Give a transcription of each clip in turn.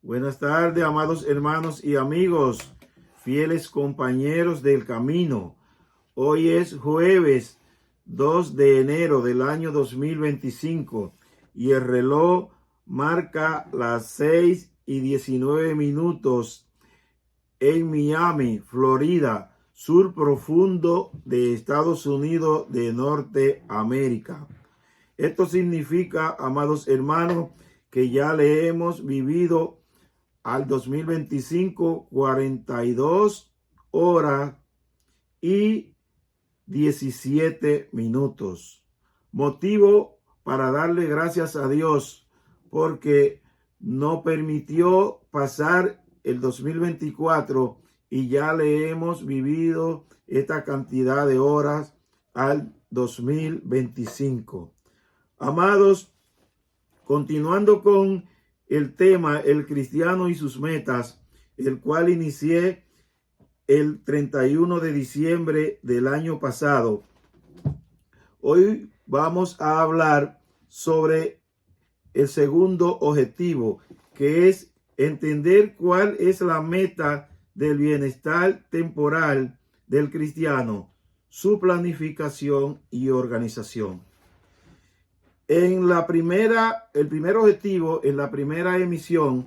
Buenas tardes, amados hermanos y amigos, fieles compañeros del camino. Hoy es jueves 2 de enero del año 2025 y el reloj marca las 6:19 en Miami, Florida, sur profundo de Estados Unidos de Norteamérica. Esto significa, amados hermanos, que ya le hemos vivido al 2025 42 horas y 17 minutos. Motivo para darle gracias a Dios porque no permitió pasar el 2024 y ya le hemos vivido esta cantidad de horas al 2025. Amados, continuando con el tema El cristiano y sus metas, el cual inicié el 31 de diciembre del año pasado. Hoy vamos a hablar sobre el segundo objetivo, que es entender cuál es la meta del bienestar temporal del cristiano, su planificación y organización. El primer objetivo, en la primera emisión,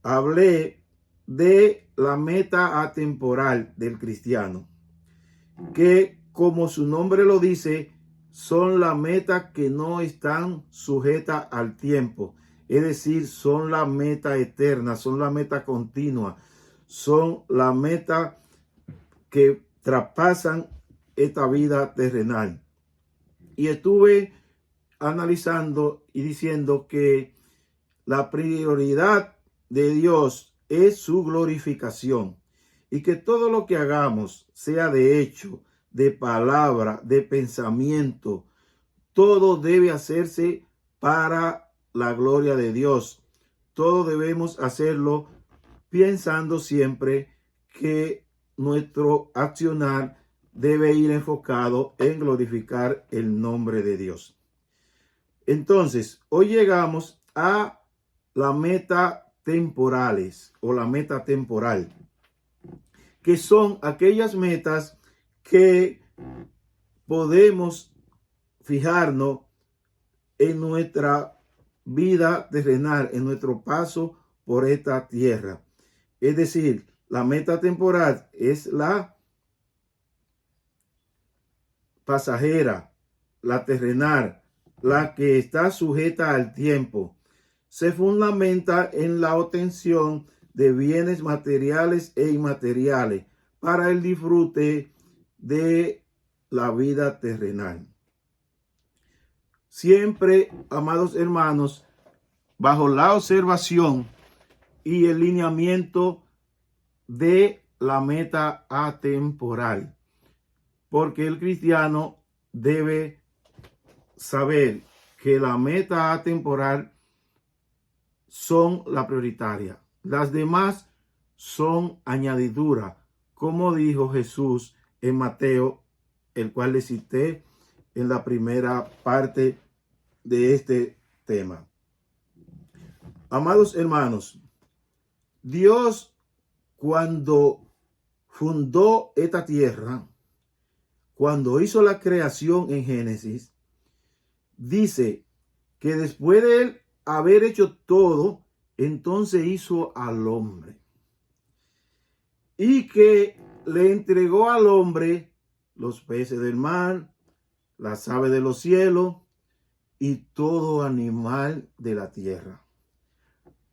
hablé de la meta atemporal del cristiano, que como su nombre lo dice, son las metas que no están sujetas al tiempo, es decir, son la meta eterna, son la meta continua, son la meta que traspasan esta vida terrenal. Y estuve analizando y diciendo que la prioridad de Dios es su glorificación y que todo lo que hagamos, sea de hecho, de palabra, de pensamiento, todo debe hacerse para la gloria de Dios. Todo debemos hacerlo pensando siempre que nuestro accionar debe ir enfocado en glorificar el nombre de Dios. Entonces, hoy llegamos a la meta temporales o la meta temporal, que son aquellas metas que podemos fijarnos en nuestra vida terrenal, en nuestro paso por esta tierra. Es decir, la meta temporal es la pasajera, la terrenal, la que está sujeta al tiempo. Se fundamenta en la obtención de bienes materiales e inmateriales para el disfrute de la vida terrenal. Siempre, amados hermanos, bajo la observación y el lineamiento de la meta atemporal, porque el cristiano debe saber que la meta atemporal son la prioritaria. Las demás son añadidura, como dijo Jesús en Mateo, el cual le cité en la primera parte de este tema. Amados hermanos, Dios, cuando fundó esta tierra, cuando hizo la creación en Génesis, dice que después de él haber hecho todo, entonces hizo al hombre. Y que le entregó al hombre los peces del mar, las aves de los cielos y todo animal de la tierra,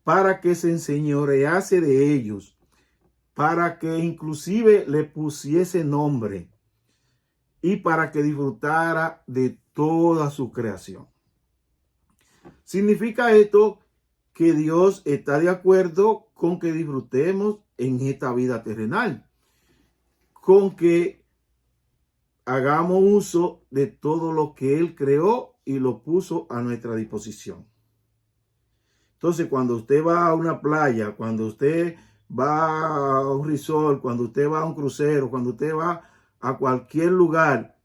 para que se enseñorease de ellos, para que inclusive le pusiese nombre y para que disfrutara de toda su creación. ¿Significa esto que Dios está de acuerdo con que disfrutemos en esta vida terrenal? Con que hagamos uso de todo lo que Él creó y lo puso a nuestra disposición. Entonces, cuando usted va a una playa, cuando usted va a un resort, cuando usted va a un crucero, cuando usted va a cualquier lugar,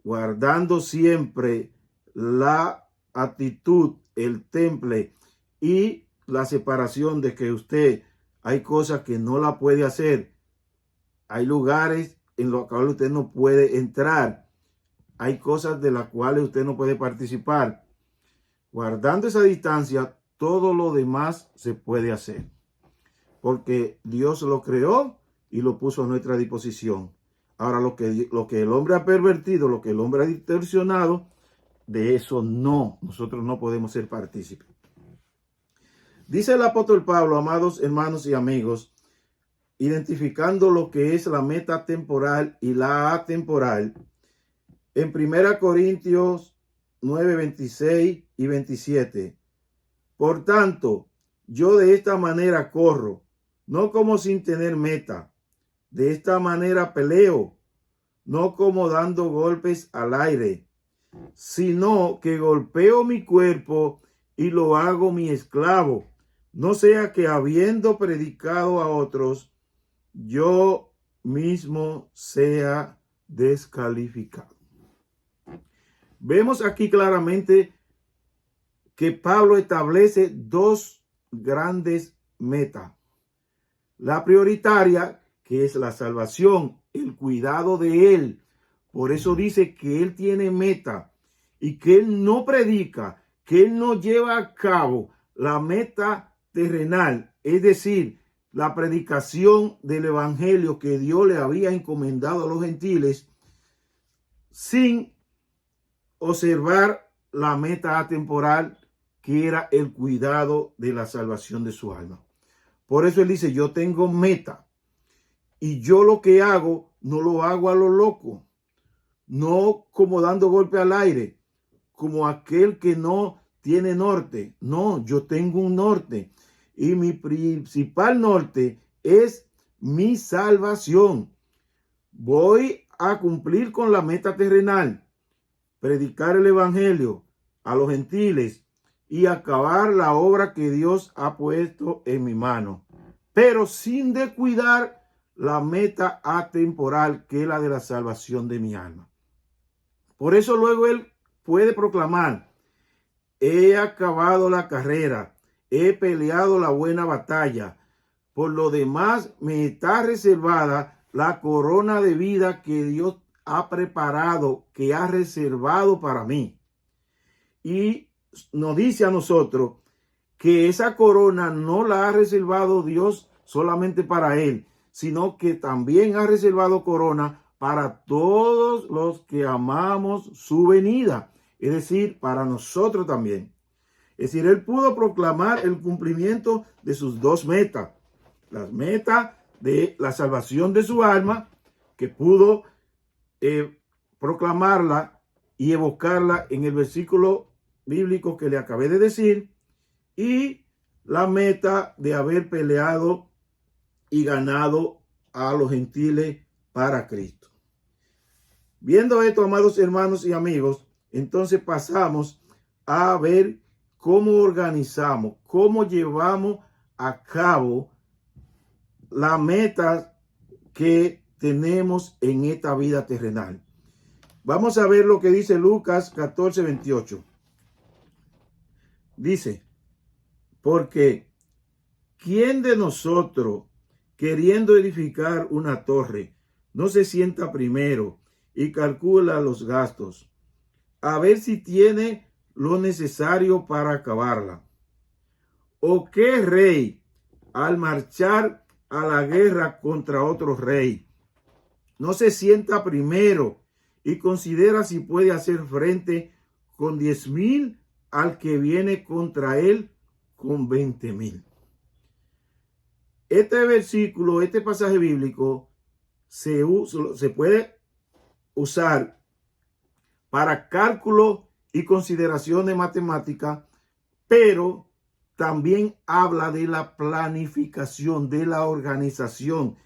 guardando siempre la actitud, el temple y la separación de que usted hay cosas que no la puede hacer. Hay lugares en los cuales usted no puede entrar. Hay cosas de las cuales usted no puede participar. Guardando esa distancia, todo lo demás se puede hacer. Porque Dios lo creó y lo puso a nuestra disposición. Ahora, lo que el hombre ha pervertido, lo que el hombre ha distorsionado, de eso no, nosotros no podemos ser partícipes. Dice el apóstol Pablo, amados hermanos y amigos, identificando lo que es la meta temporal y la atemporal, en 1 Corintios 9, 26 y 27. Por tanto, yo de esta manera corro, no como sin tener meta. De esta manera peleo, no como dando golpes al aire, sino que golpeo mi cuerpo y lo hago mi esclavo. No sea que habiendo predicado a otros, yo mismo sea descalificado. Vemos aquí claramente que Pablo establece dos grandes metas. La prioritaria, que es la salvación, el cuidado de él. Por eso dice que él tiene meta y que él no predica, que él no lleva a cabo la meta terrenal, es decir, la predicación del evangelio que Dios le había encomendado a los gentiles, sin observar la meta atemporal, que era el cuidado de la salvación de su alma. Por eso él dice, yo tengo meta y yo lo que hago no lo hago a lo loco, no como dando golpe al aire, como aquel que no tiene norte. No, yo tengo un norte y mi principal norte es mi salvación. Voy a cumplir con la meta terrenal, predicar el evangelio a los gentiles y acabar la obra que Dios ha puesto en mi mano, pero sin descuidar la meta atemporal, que es la de la salvación de mi alma. Por eso luego él puede proclamar, he acabado la carrera, he peleado la buena batalla, por lo demás me está reservada la corona de vida que Dios ha preparado, que ha reservado para mí. Y nos dice a nosotros que esa corona no la ha reservado Dios solamente para él, sino que también ha reservado corona para todos los que amamos su venida, es decir, para nosotros también. Es decir, él pudo proclamar el cumplimiento de sus dos metas, las metas de la salvación de su alma, que pudo proclamarla y evocarla en el versículo bíblico que le acabé de decir, y la meta de haber peleado y ganado a los gentiles para Cristo. Viendo esto, amados hermanos y amigos, entonces pasamos a ver cómo organizamos, cómo llevamos a cabo la meta que tenemos en esta vida terrenal. Vamos a ver lo que dice Lucas 14, 28. Dice, porque ¿quién de nosotros, queriendo edificar una torre, no se sienta primero y calcula los gastos, a ver si tiene lo necesario para acabarla? ¿O qué rey, al marchar a la guerra contra otro rey, no se sienta primero y considera si puede hacer frente con 10,000 al que viene contra él con 20,000? Este versículo, este pasaje bíblico se puede usar para cálculo y consideraciones matemáticas, pero también habla de la planificación, de la organización,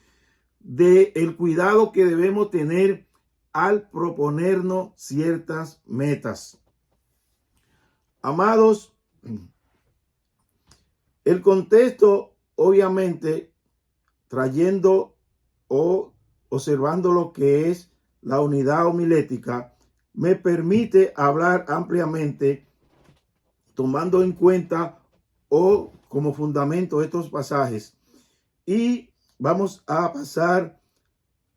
del cuidado que debemos tener al proponernos ciertas metas. Amados, el contexto, obviamente, trayendo o observando lo que es la unidad homilética, me permite hablar ampliamente tomando en cuenta o como fundamento estos pasajes y vamos a pasar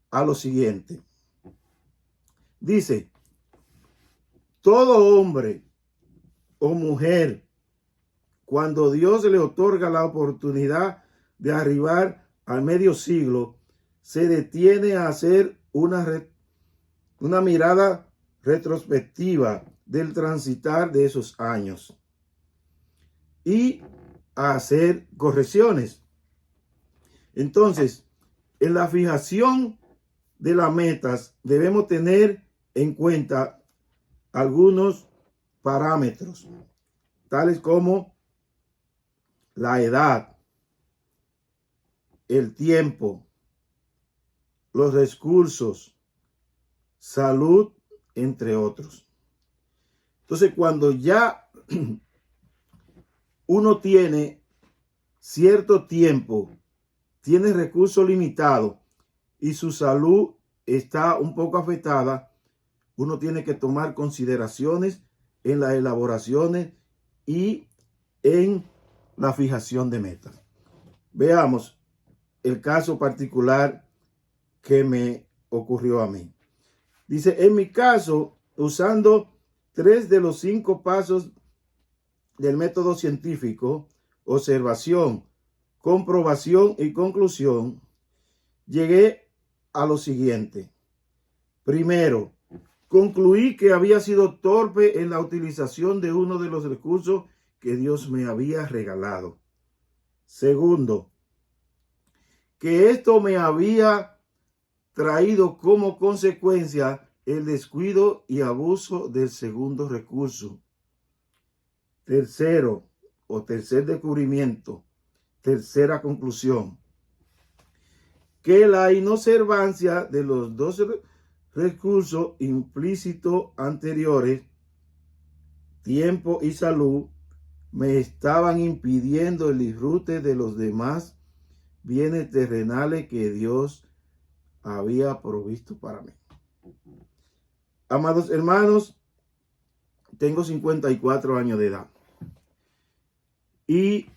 a lo siguiente. Dice, todo hombre o mujer, cuando Dios le otorga la oportunidad de arribar al medio siglo, se detiene a hacer una mirada retrospectiva del transitar de esos años y a hacer correcciones. Entonces, en la fijación de las metas debemos tener en cuenta algunos parámetros, tales como la edad, el tiempo, los recursos, salud, entre otros. Entonces, cuando ya uno tiene cierto tiempo, tiene recursos limitados y su salud está un poco afectada, uno tiene que tomar consideraciones en las elaboraciones y en la fijación de metas. Veamos el caso particular que me ocurrió a mí. Dice, en mi caso, usando 3 de los 5 pasos del método científico, observación, comprobación y conclusión, llegué a lo siguiente. Primero, concluí que había sido torpe en la utilización de uno de los recursos que Dios me había regalado. Segundo, que esto me había traído como consecuencia el descuido y abuso del segundo recurso. Tercero, o tercer descubrimiento, tercera conclusión, que la inobservancia de los dos recursos implícitos anteriores, tiempo y salud, me estaban impidiendo el disfrute de los demás bienes terrenales que Dios había provisto para mí. Amados hermanos, tengo 54 años de edad y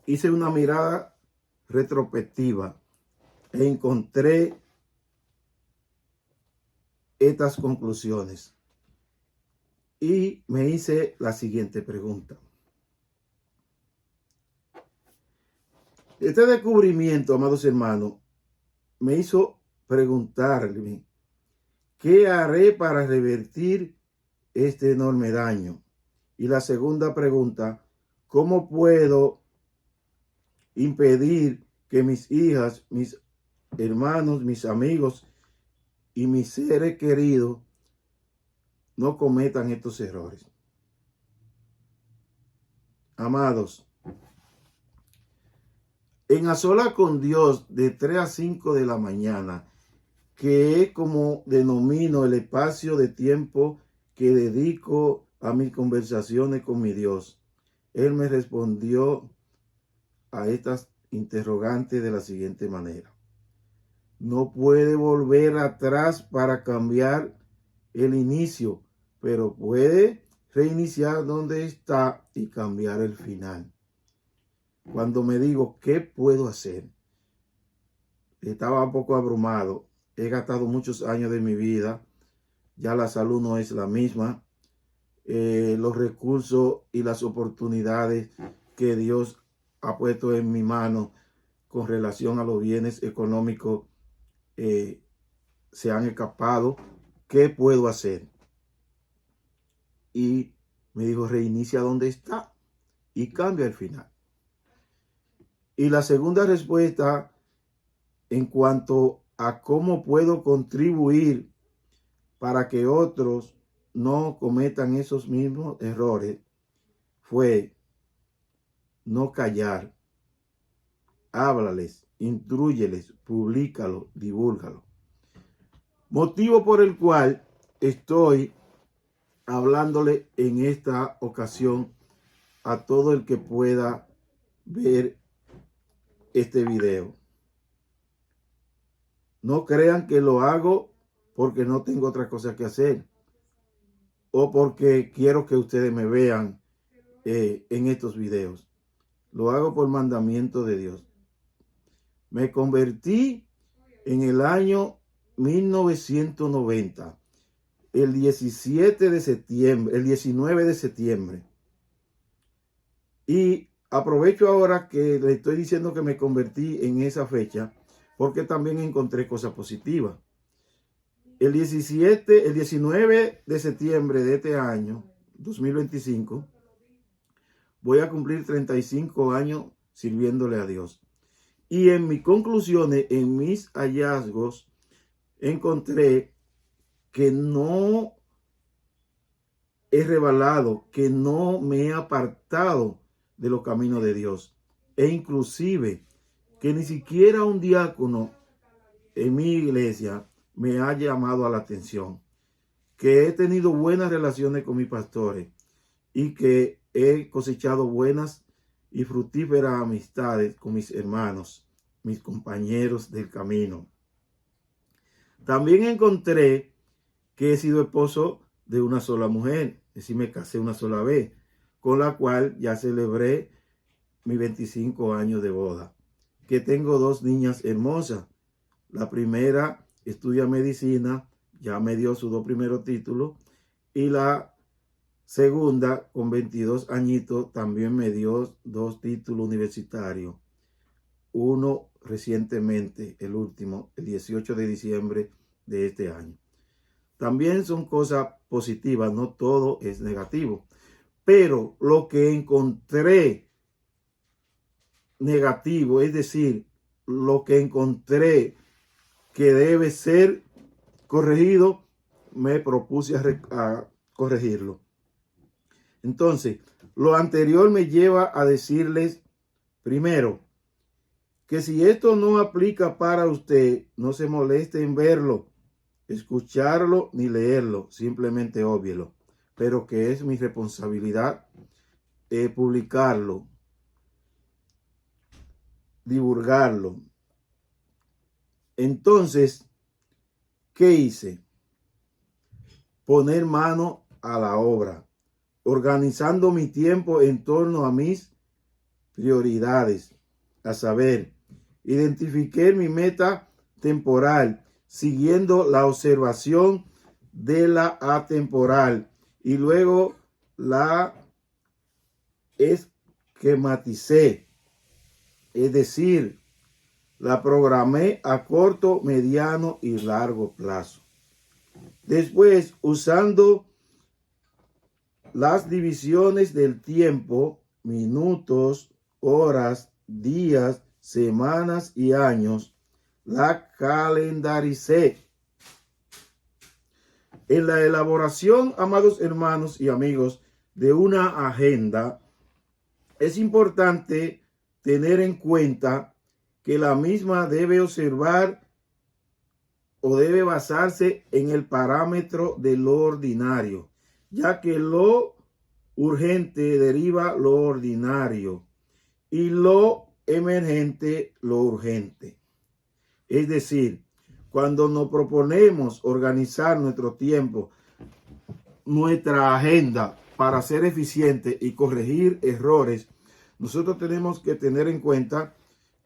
hice una mirada retrospectiva e encontré estas conclusiones y me hice la siguiente pregunta. Este descubrimiento, amados hermanos, me hizo preguntarme, ¿qué haré para revertir este enorme daño? Y la segunda pregunta, ¿cómo puedo impedir que mis hijas, mis hermanos, mis amigos y mis seres queridos no cometan estos errores? Amados, en a solas con Dios de 3 a 5 de la mañana, que es como denomino el espacio de tiempo que dedico a mis conversaciones con mi Dios, Él me respondió a estas interrogantes de la siguiente manera. No puede volver atrás para cambiar el inicio, pero puede reiniciar donde está y cambiar el final. Cuando me digo, ¿qué puedo hacer? Estaba un poco abrumado. He gastado muchos años de mi vida. Ya la salud no es la misma. Los recursos y las oportunidades que Dios ha puesto en mi mano con relación a los bienes económicos se han escapado. ¿Qué puedo hacer? Y me dijo, reinicia donde está y cambia el final. Y la segunda respuesta en cuanto a cómo puedo contribuir para que otros no cometan esos mismos errores fue no callar. Háblales, instrúyeles, públicalo, divúlgalo. Motivo por el cual estoy hablándole en esta ocasión a todo el que pueda ver este video. No crean que lo hago porque no tengo otra cosa que hacer o porque quiero que ustedes me vean en estos videos. Lo hago por mandamiento de Dios. Me convertí en el año 1990, el 17 de septiembre, el 19 de septiembre. Y aprovecho ahora que le estoy diciendo que me convertí en esa fecha, porque también encontré cosas positivas. El 19 de septiembre de este año, 2025, voy a cumplir 35 años sirviéndole a Dios. Y en mis conclusiones, en mis hallazgos, encontré que no he revelado, que no me he apartado de los caminos de Dios. E inclusive que ni siquiera un diácono en mi iglesia me ha llamado a la atención. Que he tenido buenas relaciones con mis pastores y que he cosechado buenas y fructíferas amistades con mis hermanos, mis compañeros del camino. También encontré que he sido esposo de una sola mujer, es decir, me casé una sola vez, con la cual ya celebré mis 25 años de boda. Que tengo 2 niñas hermosas. La primera estudia medicina, ya me dio sus 2 primeros títulos, y la segunda, con 22 añitos, también me dio 2 títulos universitarios. Uno recientemente, el último, el 18 de diciembre de este año. También son cosas positivas, no todo es negativo. Pero lo que encontré negativo, es decir, lo que encontré que debe ser corregido, me propuse a corregirlo. Entonces, lo anterior me lleva a decirles, primero, que si esto no aplica para usted, no se moleste en verlo, escucharlo ni leerlo, simplemente óbvielo. Pero que es mi responsabilidad publicarlo, divulgarlo. Entonces, ¿qué hice? Poner mano a la obra, organizando mi tiempo en torno a mis prioridades, a saber, identifiqué mi meta temporal, siguiendo la observación de la atemporal, y luego la esquematicé, es decir, la programé a corto, mediano y largo plazo. Después, usando las divisiones del tiempo, minutos, horas, días, semanas y años, la calendaricé. En la elaboración, amados hermanos y amigos, de una agenda, es importante tener en cuenta que la misma debe observar o debe basarse en el parámetro de lo ordinario, ya que lo urgente deriva lo ordinario y lo emergente lo urgente. Es decir, cuando nos proponemos organizar nuestro tiempo, nuestra agenda para ser eficiente y corregir errores, nosotros tenemos que tener en cuenta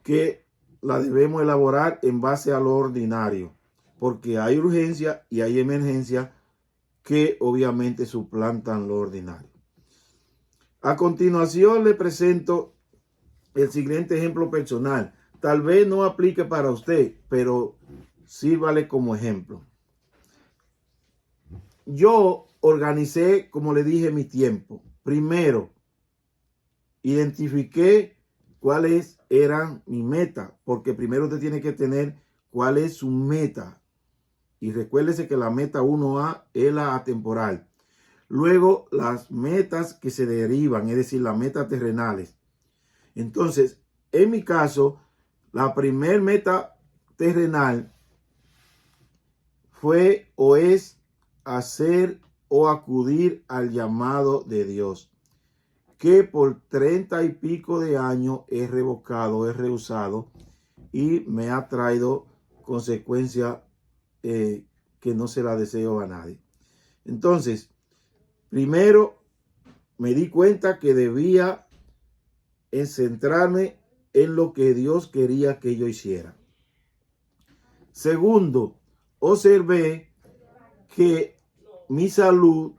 que la debemos elaborar en base a lo ordinario, porque hay urgencia y hay emergencia que obviamente suplantan lo ordinario. A continuación le presento el siguiente ejemplo personal. Tal vez no aplique para usted, pero sírvale como ejemplo. Yo organicé, como le dije, mi tiempo. Primero, identifiqué cuáles eran mi meta, porque primero usted tiene que tener cuál es su meta. Y recuérdese que la meta 1A es la atemporal. Luego, las metas que se derivan, es decir, las metas terrenales. Entonces, en mi caso, la primer meta terrenal fue o es hacer o acudir al llamado de Dios, que por 30 y pico de años he revocado, he rehusado y me ha traído consecuencias que no se la deseo a nadie. Entonces, primero me di cuenta que debía en centrarme en lo que Dios quería que yo hiciera. Segundo, observé que mi salud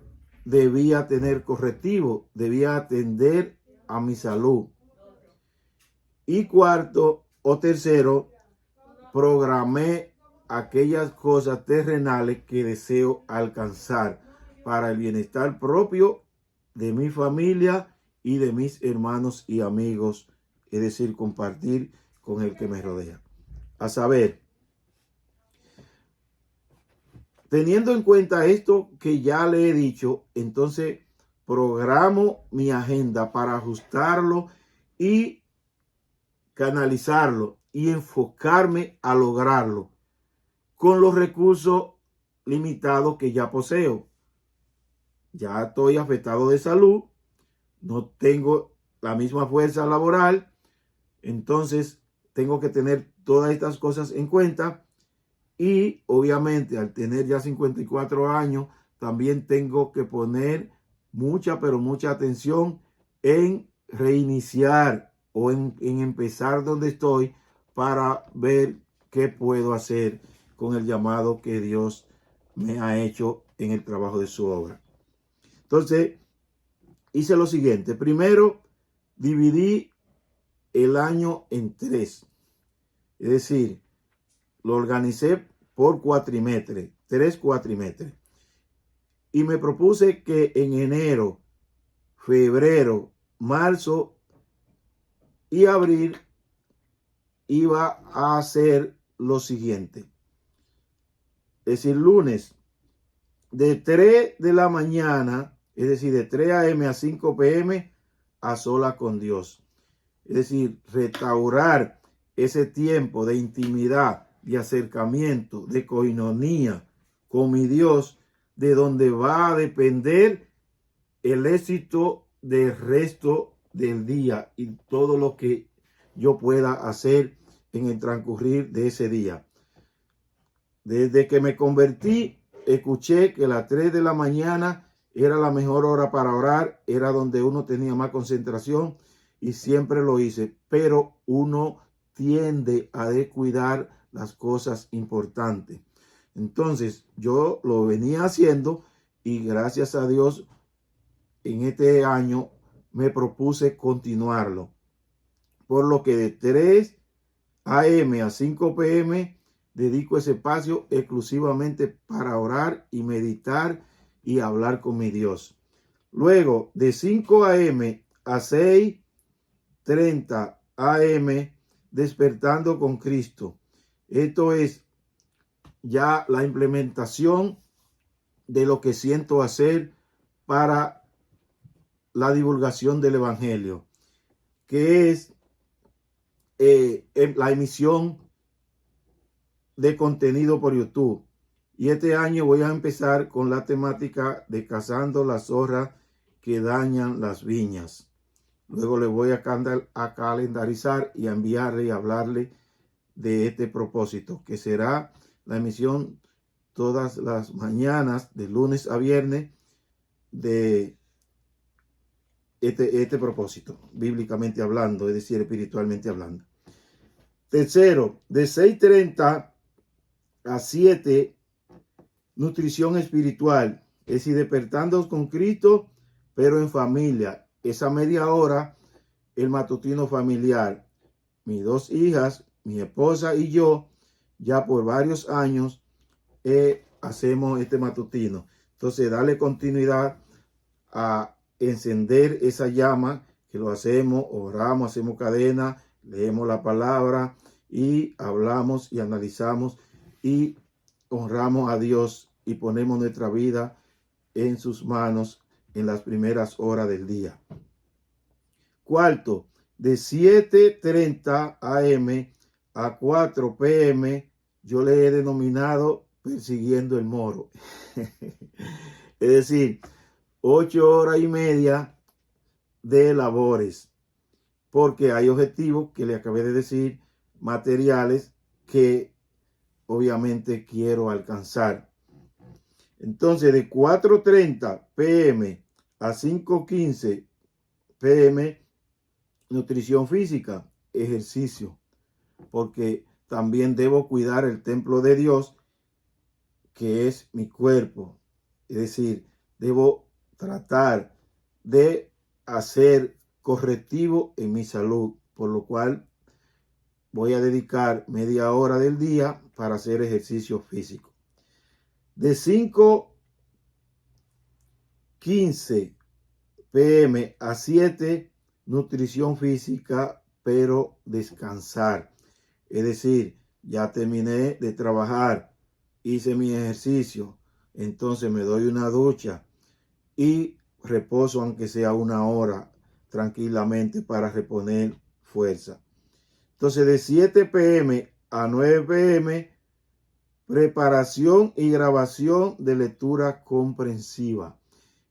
debía tener correctivo, debía atender a mi salud. Y cuarto o tercero, programé aquellas cosas terrenales que deseo alcanzar para el bienestar propio de mi familia y de mis hermanos y amigos, es decir, compartir con el que me rodea. A saber, teniendo en cuenta esto que ya le he dicho, entonces programo mi agenda para ajustarlo y canalizarlo y enfocarme a lograrlo con los recursos limitados que ya poseo. Ya estoy afectado de salud, no tengo la misma fuerza laboral, entonces tengo que tener todas estas cosas en cuenta y obviamente al tener ya 54 años también tengo que poner mucha, pero mucha atención en reiniciar o en empezar donde estoy para ver qué puedo hacer con el llamado que Dios me ha hecho en el trabajo de su obra. Entonces, hice lo siguiente. Primero, dividí el año en 3. Es decir, lo organicé por cuatrimestres, 3 cuatrimestres. Y me propuse que en enero, febrero, marzo y abril iba a hacer lo siguiente. Es decir, lunes, de 3 de la mañana, es decir, de 3 a.m. a 5 p.m. a solas con Dios. Es decir, restaurar ese tiempo de intimidad, de acercamiento, de coinonía con mi Dios, de donde va a depender el éxito del resto del día y todo lo que yo pueda hacer en el transcurrir de ese día. Desde que me convertí, escuché que las 3 de la mañana era la mejor hora para orar, era donde uno tenía más concentración y siempre lo hice, pero uno tiende a descuidar las cosas importantes. Entonces yo lo venía haciendo y gracias a Dios en este año me propuse continuarlo. Por lo que de 3 a.m. a 5 p.m. dedico ese espacio exclusivamente para orar y meditar y hablar con mi Dios. Luego, de 5 a.m. a 6:30 a.m., despertando con Cristo. Esto es ya la implementación de lo que siento hacer para la divulgación del Evangelio, que es la emisión de contenido por YouTube. Y este año voy a empezar con la temática de cazando las zorras que dañan las viñas. Luego le voy a calendarizar y a enviarle y hablarle de este propósito, que será la emisión todas las mañanas, de lunes a viernes, de este propósito, bíblicamente hablando, es decir, espiritualmente hablando. Tercero, de 6:30 a 7, nutrición espiritual, es decir, despertando con Cristo, pero en familia. Esa media hora, el matutino familiar. Mis 2 hijas, mi esposa y yo, ya por varios años, hacemos este matutino. Entonces, darle continuidad a encender esa llama, que lo hacemos, oramos, hacemos cadena, leemos la palabra y hablamos y analizamos y honramos a Dios y ponemos nuestra vida en sus manos en las primeras horas del día. Cuarto, de 7:30 a.m. a 4 p.m. yo le he denominado persiguiendo el moro. Es decir, 8 horas y media de labores, porque hay objetivos que le acabé de decir, materiales que obviamente quiero alcanzar. Entonces, de 4:30 p.m. a 5:15 p.m. nutrición física, ejercicio, porque también debo cuidar el templo de Dios, que es mi cuerpo. Es decir, debo tratar de hacer correctivo en mi salud, por lo cual voy a dedicar media hora del día para hacer ejercicio físico. De 5:15 p.m. a 7, nutrición física, pero descansar. Es decir, ya terminé de trabajar, hice mi ejercicio, entonces me doy una ducha y reposo aunque sea una hora tranquilamente para reponer fuerza. Entonces de 7 p.m. a 9 p.m. preparación y grabación de lectura comprensiva.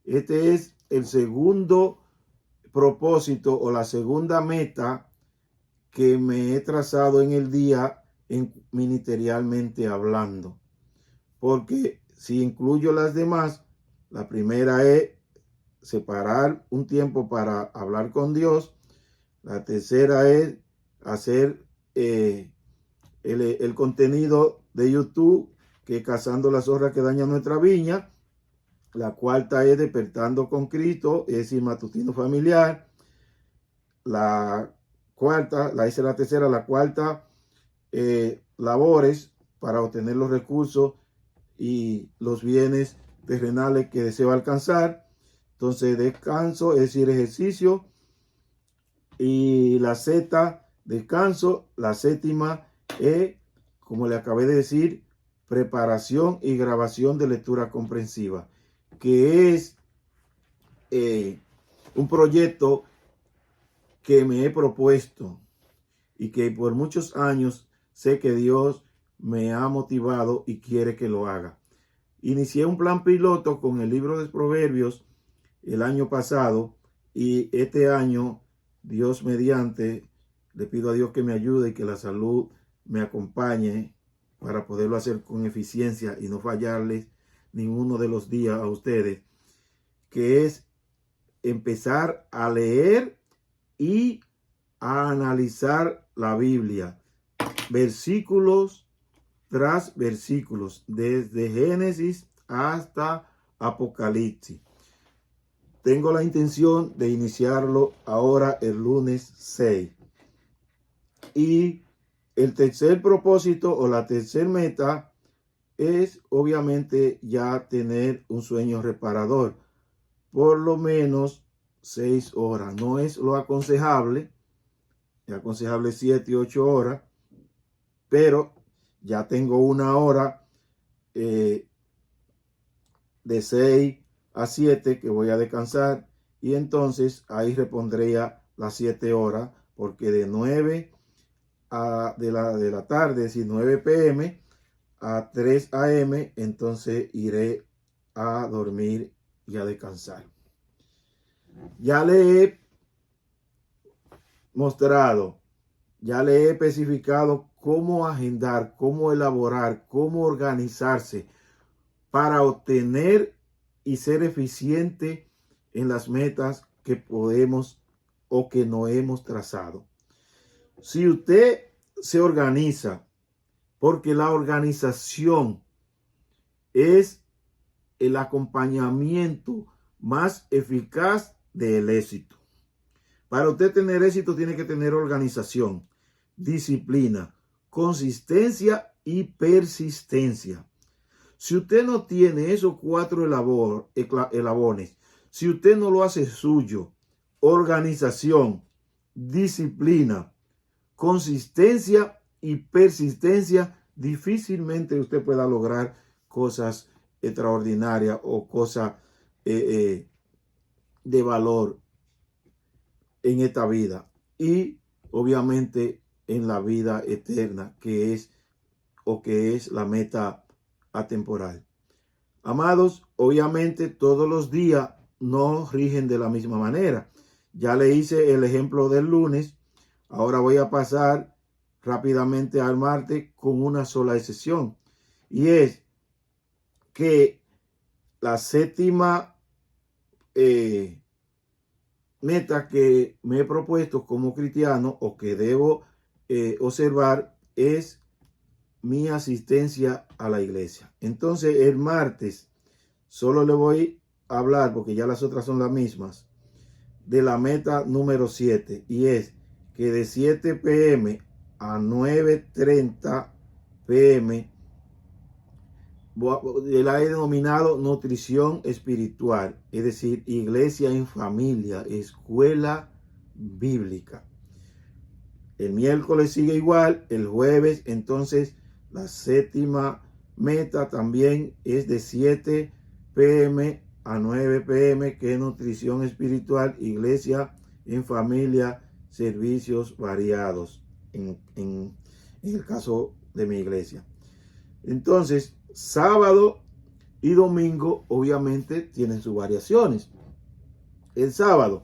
Este es el segundo propósito o la segunda meta que me he trazado en el día ministerialmente hablando. Porque si incluyo las demás, la primera es separar un tiempo para hablar con Dios. La tercera es hacer el contenido de YouTube, que es Cazando las zorras que dañan nuestra viña. La cuarta es Despertando con Cristo, es decir, matutino familiar. La tercera, la cuarta, labores para obtener los recursos y los bienes terrenales que deseo alcanzar. Entonces, descanso, es decir, ejercicio. Y la Z, descanso. La séptima es, como le acabé de decir, preparación y grabación de lectura comprensiva, que es un proyecto que me he propuesto y que por muchos años sé que Dios me ha motivado y quiere que lo haga. Inicié un plan piloto con el libro de Proverbios el año pasado, y este año, Dios mediante, le pido a Dios que me ayude y que la salud me acompañe para poderlo hacer con eficiencia y no fallarles ninguno de los días a ustedes, que es empezar a leer y a analizar la Biblia, versículos tras versículos, desde Génesis hasta Apocalipsis. Tengo la intención de iniciarlo ahora el lunes 6. Y el tercer propósito o la tercer meta es obviamente ya tener un sueño reparador, por lo menos 6 horas. No es lo aconsejable, es aconsejable 7 y 8 horas, pero ya tengo una hora de 6 a 7 que voy a descansar, y entonces ahí repondría las 7 horas, porque de 9 de la tarde, es decir, 9 p.m. a 3 a.m., entonces iré a dormir y a descansar. Ya le he mostrado, ya le he especificado cómo agendar, cómo elaborar, cómo organizarse para obtener y ser eficiente en las metas que podemos o que no hemos trazado. Si usted se organiza, porque la organización es el acompañamiento más eficaz del éxito. Para usted tener éxito tiene que tener organización, disciplina, consistencia y persistencia. Si usted no tiene esos 4 eslabones, si usted no lo hace suyo, organización, disciplina, consistencia y persistencia, difícilmente usted pueda lograr cosas extraordinarias o cosas de valor en esta vida y obviamente en la vida eterna, que es la meta atemporal. Amados, obviamente todos los días no rigen de la misma manera. Ya le hice el ejemplo del lunes. Ahora voy a pasar rápidamente al martes con una sola excepción. Y es que la séptima meta que me he propuesto como cristiano o que debo observar es mi asistencia a la iglesia. Entonces el martes solo le voy a hablar, porque ya las otras son las mismas, de la meta número 7, y es que de 7 p.m. a 9:30 p.m. la he denominado nutrición espiritual, es decir, iglesia en familia, escuela bíblica. El miércoles sigue igual, el jueves entonces la séptima meta también es de 7 p.m. a 9 p.m. que es nutrición espiritual, iglesia en familia, servicios variados en el caso de mi iglesia. Entonces, sábado y domingo obviamente tienen sus variaciones. El sábado,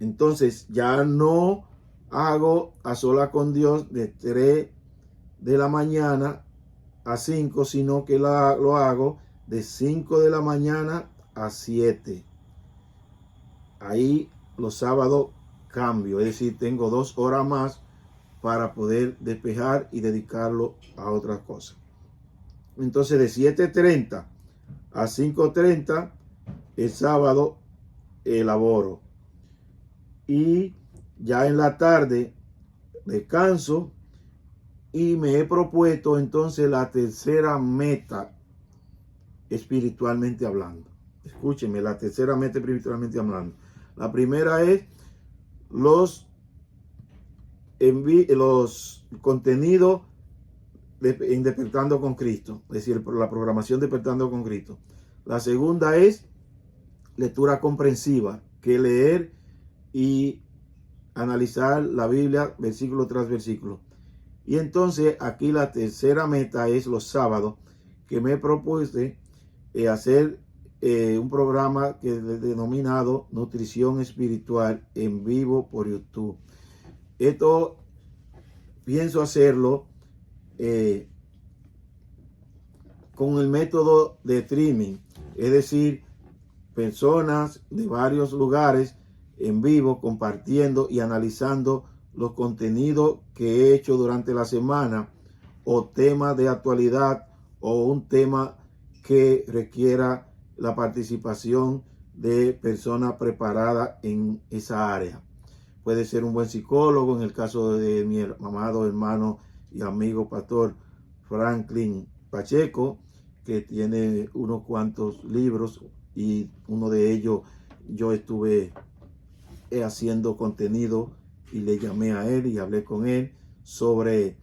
entonces ya no hago a sola con Dios de 3 de la mañana a 5, sino que lo hago de 5 de la mañana a 7. Ahí los sábados cambio, es decir, tengo 2 horas más para poder despejar y dedicarlo a otras cosas. Entonces de 7:30 a 5:30 el sábado elaboro. Y ya en la tarde descanso y me he propuesto entonces la tercera meta espiritualmente hablando. Escúcheme, la tercera meta espiritualmente hablando. La primera es los contenidos en Despertando con Cristo, es decir, la programación Despertando con Cristo. La segunda es lectura comprensiva, que leer y analizar la Biblia versículo tras versículo. Y entonces aquí la tercera meta es los sábados, que me propuse hacer un programa que es denominado Nutrición Espiritual en vivo por YouTube. Esto pienso hacerlo con el método de streaming, es decir, personas de varios lugares en vivo compartiendo y analizando los contenidos que he hecho durante la semana, o temas de actualidad, o un tema que requiera la participación de personas preparadas en esa área. Puede ser un buen psicólogo, en el caso de mi amado hermano y amigo pastor Franklin Pacheco, que tiene unos cuantos libros, y uno de ellos yo estuve haciendo contenido y le llamé a él y hablé con él sobre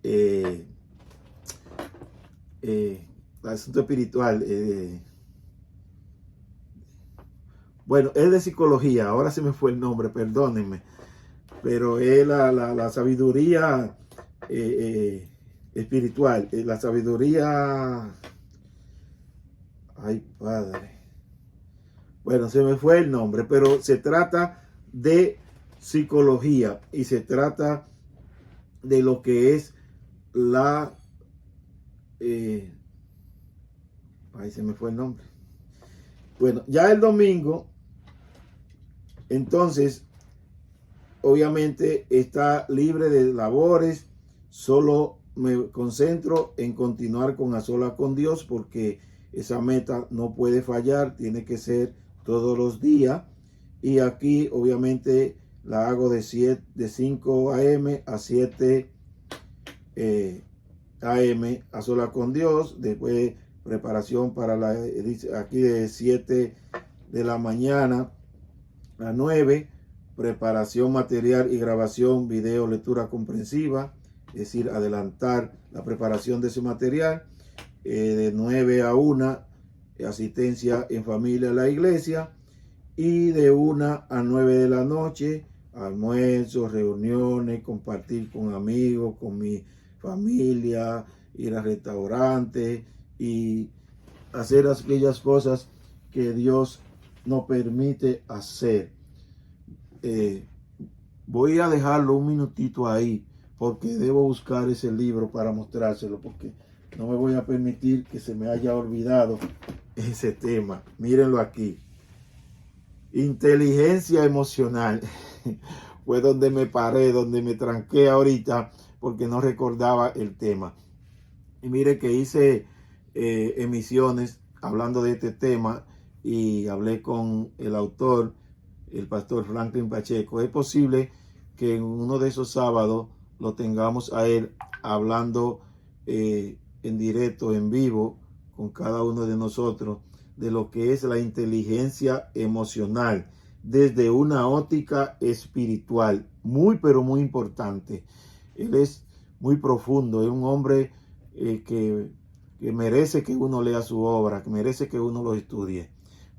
el asunto espiritual. Bueno, es de psicología, ahora se me fue el nombre, perdónenme, pero es la sabiduría espiritual, la sabiduría, ay padre, bueno, se me fue el nombre, pero se trata de psicología y se trata de lo que es la ahí se me fue el nombre. Bueno, ya el domingo entonces obviamente está libre de labores, solo me concentro en continuar con A Solas con Dios, porque esa meta no puede fallar, tiene que ser todos los días. Y aquí obviamente la hago de 5 a.m. a 7 a.m. A Solas con Dios. Después preparación para aquí de 7 de la mañana a 9, preparación material y grabación, video, lectura comprensiva, es decir, adelantar la preparación de ese material. De 9 a 1, asistencia en familia a la iglesia. Y de 1 a 9 de la noche, almuerzos, reuniones, compartir con amigos, con mi familia, ir a restaurantes y hacer aquellas cosas que Dios nos permite hacer. Voy a dejarlo un minutito ahí, porque debo buscar ese libro para mostrárselo, porque no me voy a permitir que se me haya olvidado ese tema. Mírenlo aquí. Inteligencia emocional. Fue donde me paré, donde me tranqué ahorita, porque no recordaba el tema. Y mire que hice emisiones hablando de este tema y hablé con el autor, el pastor Franklin Pacheco. Es posible que en uno de esos sábados lo tengamos a él hablando en directo, en vivo, con cada uno de nosotros, de lo que es la inteligencia emocional desde una óptica espiritual, muy pero muy importante. Él es muy profundo, es un hombre que merece que uno lea su obra, que merece que uno lo estudie.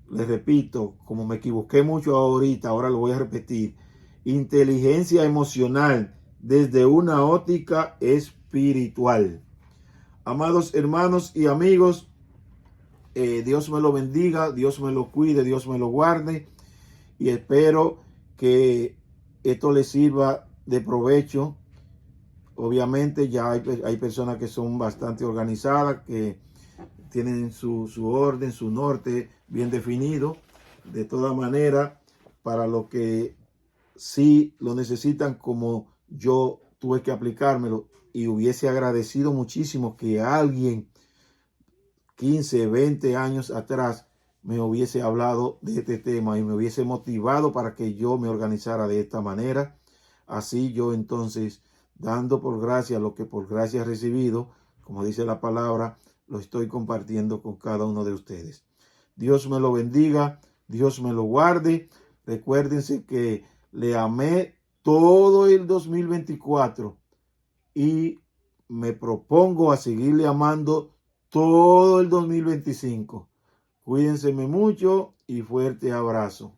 Les repito, como me equivoqué mucho ahorita, ahora lo voy a repetir. Inteligencia emocional desde una óptica espiritual. Amados hermanos y amigos, Dios me lo bendiga, Dios me lo cuide, Dios me lo guarde y espero que esto les sirva de provecho. Obviamente ya hay personas que son bastante organizadas, que tienen su orden, su norte bien definido. De toda manera, para los que sí lo necesitan, como yo tuve que aplicármelo, y hubiese agradecido muchísimo que alguien 15, 20 años atrás me hubiese hablado de este tema y me hubiese motivado para que yo me organizara de esta manera. Así yo entonces, dando por gracia lo que por gracia he recibido, como dice la palabra, lo estoy compartiendo con cada uno de ustedes. Dios me lo bendiga, Dios me lo guarde. Recuérdense que le amé todo el 2024 y me propongo a seguirle amando todo el 2025. Cuídense mucho y fuerte abrazo.